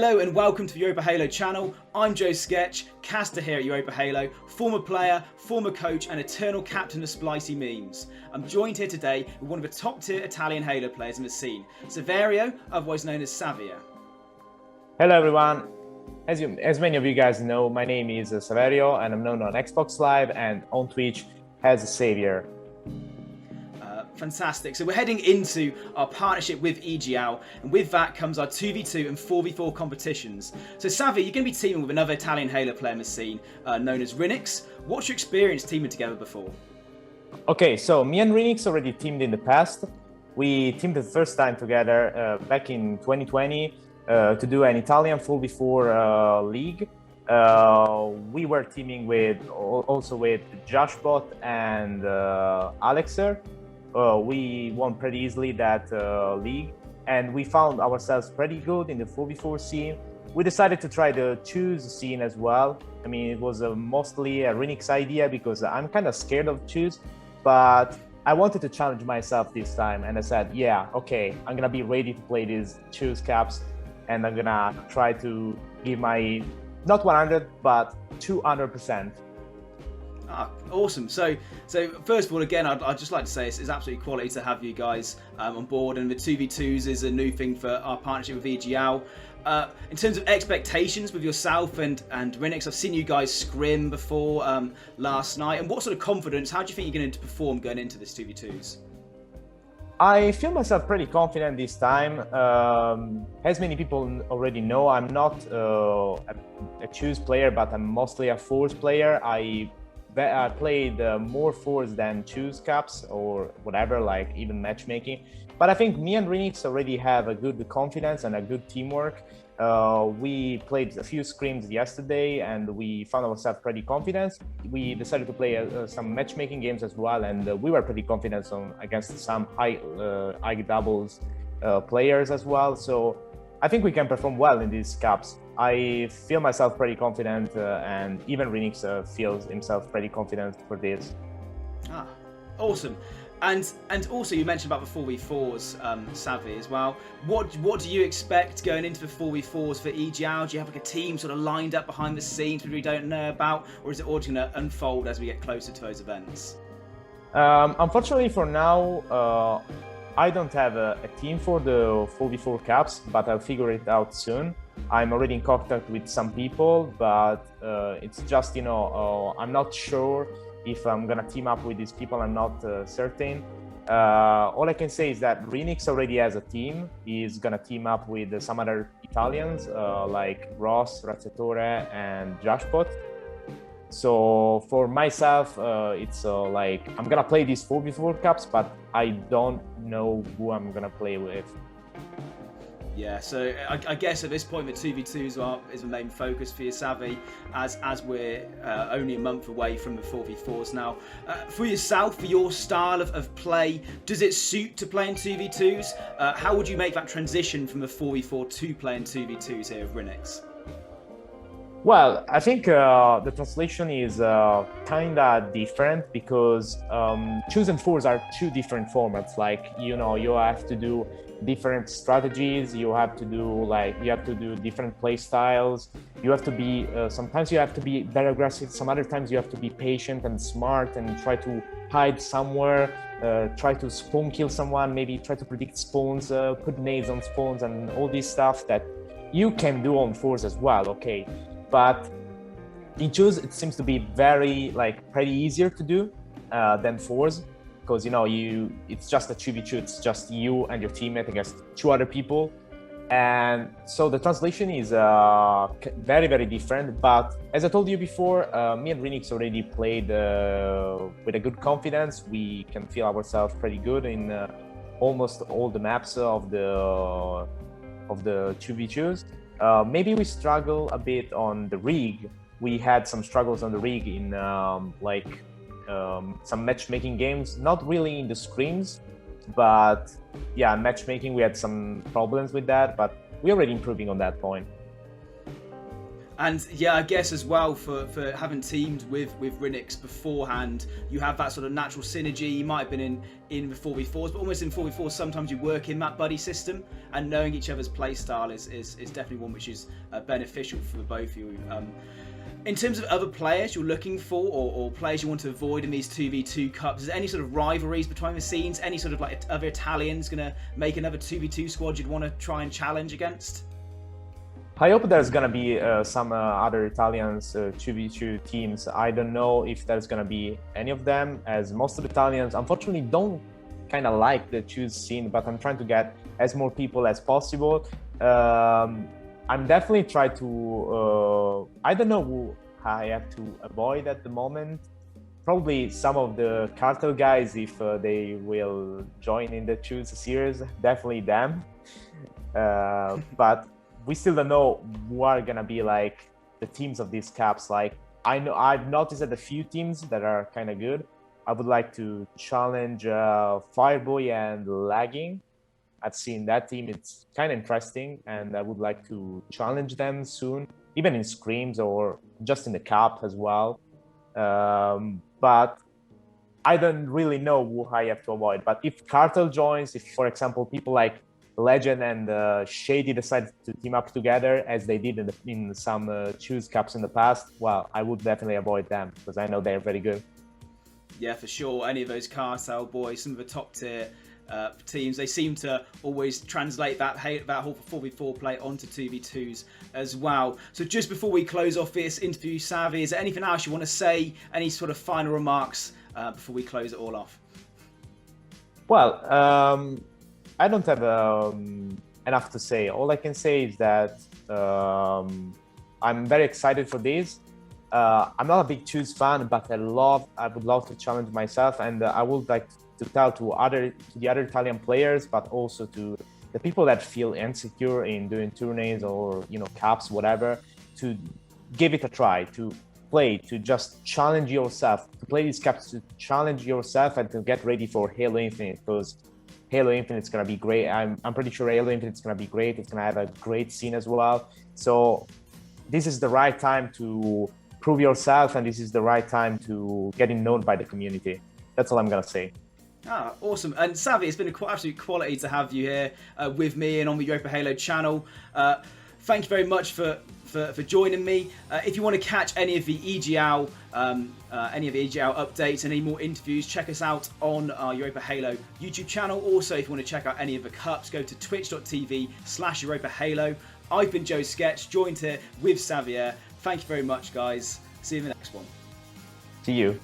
Hello and welcome to the Europa Halo channel. I'm Joe Sketch, caster here at Europa Halo, former player, former coach and eternal captain of Splicey Memes. I'm joined here today with one of the top tier Italian Halo players in the scene, Savieer, otherwise known as Savieer. Hello everyone. As many of you guys know, my name is Savieer and I'm known on Xbox Live and on Twitch as Savieer. Fantastic. So we're heading into our partnership with EGL, and with that comes our 2v2 and 4v4 competitions. So Savvy, you're going to be teaming with another Italian Halo player in the scene, known as Rinix. What's your experience teaming together before? Okay, so me and Rinix already teamed in the past. We teamed the first time together back in 2020 to do an Italian 4v4 league. We were teaming also with Joshbot and Alexer. We won pretty easily that league, and we found ourselves pretty good in the 4v4 scene. We decided to try the choose scene as well. I mean, it was mostly a Rinix idea because I'm kind of scared of choose, but I wanted to challenge myself this time, and I said, yeah, okay, I'm gonna be ready to play these choose caps, and I'm gonna try to give my, not 100, but 200%. Ah, awesome. So first of all, again, I'd just like to say it's absolutely quality to have you guys on board, and the 2v2s is a new thing for our partnership with EGL. In terms of expectations with yourself and Rinix, I've seen you guys scrim before last night, and what sort of confidence, how do you think you're going to perform going into this 2v2s? I feel myself pretty confident this time. As many people already know, I'm not a choose player, but I'm mostly a force player. I played more force than choose caps or whatever, like even matchmaking. But I think me and Rinix already have a good confidence and a good teamwork. We played a few scrims yesterday and we found ourselves pretty confident. We decided to play some matchmaking games as well, and we were pretty confident against some high doubles players as well. So I think we can perform well in these caps. I feel myself pretty confident, and even Rinix feels himself pretty confident for this. Ah, awesome. And also you mentioned about the 4v4s, Savvy, as well. What do you expect going into the 4v4s for EGL? Do you have like a team sort of lined up behind the scenes that we don't know about, or is it all going to unfold as we get closer to those events? Unfortunately for now, I don't have a team for the 4v4 caps, but I'll figure it out soon. I'm already in contact with some people, but it's just, I'm not sure if I'm gonna team up with these people. I'm not certain. All I can say is that Rinix already has a team. He's gonna team up with some other Italians like Ross, Razzetore, and Joshbot. So for myself, it's like I'm gonna play these 4v4 caps, but I don't know who I'm gonna play with. Yeah, so I guess at this point the 2v2s is the main focus for you, Savvy, as we're only a month away from the 4v4s now. For yourself, for your style of play, does it suit to play in 2v2s? How would you make that transition from the 4v4 to playing 2v2s here with Rinix? Well, I think the translation is kind of different because choose and force are two different formats. Like, you have to do different strategies. You have to do different play styles. You have to be, sometimes you have to be very aggressive. Some other times you have to be patient and smart and try to hide somewhere, try to spawn kill someone, maybe try to predict spawns, put nades on spawns and all this stuff that you can do on force as well, okay? But in choose, it seems to be pretty easier to do than force, because it's just a 2v2, it's just you and your teammate against two other people, and so the translation is very, very different. But as I told you before, me and Rinix already played with a good confidence. We can feel ourselves pretty good in almost all the maps of the 2v2s. Maybe we struggle a bit on the rig. We had some struggles on the rig in some matchmaking games, not really in the scrims, but yeah, matchmaking, we had some problems with that, but we're already improving on that point. And yeah, I guess as well for having teamed with Rinix beforehand, you have that sort of natural synergy. You might have been in the 4v4s, but almost in 4v4s, sometimes you work in that buddy system, and knowing each other's play style is definitely one which is beneficial for both of you. In terms of other players you're looking for, or players you want to avoid in these 2v2 cups, is there any sort of rivalries behind the scenes? Any sort of like other Italians going to make another 2v2 squad you'd want to try and challenge against? I hope there's gonna be some other Italians 2v2 teams. I don't know if there's gonna be any of them, as most of the Italians unfortunately don't kind of like the choose scene, but I'm trying to get as more people as possible. I'm definitely trying to, I don't know who I have to avoid at the moment. Probably some of the cartel guys, if they will join in the choose series, definitely them. But we still don't know who are gonna be like the teams of these caps. Like I've noticed that a few teams that are kind of good. I would like to challenge Fireboy and Lagging. I've seen that team; it's kind of interesting, and I would like to challenge them soon, even in scrims or just in the cup as well. But I don't really know who I have to avoid. But if Cartel joins, if for example people like Legend and Shady decide to team up together as they did in some choose cups in the past, well, I would definitely avoid them because I know they're very good. Yeah, for sure. Any of those cartel boys, some of the top tier teams, they seem to always translate that whole 4v4 play onto 2v2s as well. So just before we close off this interview, Savvy, is there anything else you want to say? Any sort of final remarks before we close it all off? Well, I don't have enough to say. All I can say is that I'm very excited for this. I'm not a big choose fan, but I would love to challenge myself, and I would like to tell to the other Italian players, but also to the people that feel insecure in doing tourneys or cups, whatever, to give it a try, to play, to just challenge yourself, to play these cups, to challenge yourself, and to get ready for Halo Infinite, because Halo Infinite is gonna be great. I'm pretty sure Halo Infinite is gonna be great. It's gonna have a great scene as well. So this is the right time to prove yourself, and this is the right time to getting known by the community. That's all I'm gonna say. Ah, awesome. And Savvy, it's been an absolute quality to have you here with me and on the Europa Halo channel. Thank you very much for joining me. If you want to catch any of the EGL updates and any more interviews, check us out on our Europa Halo YouTube channel. Also, if you want to check out any of the cups, go to twitch.tv/Europa Halo. I've been Joe Sketch, joined here with Savieer. Thank you very much, guys. See you in the next one. See you.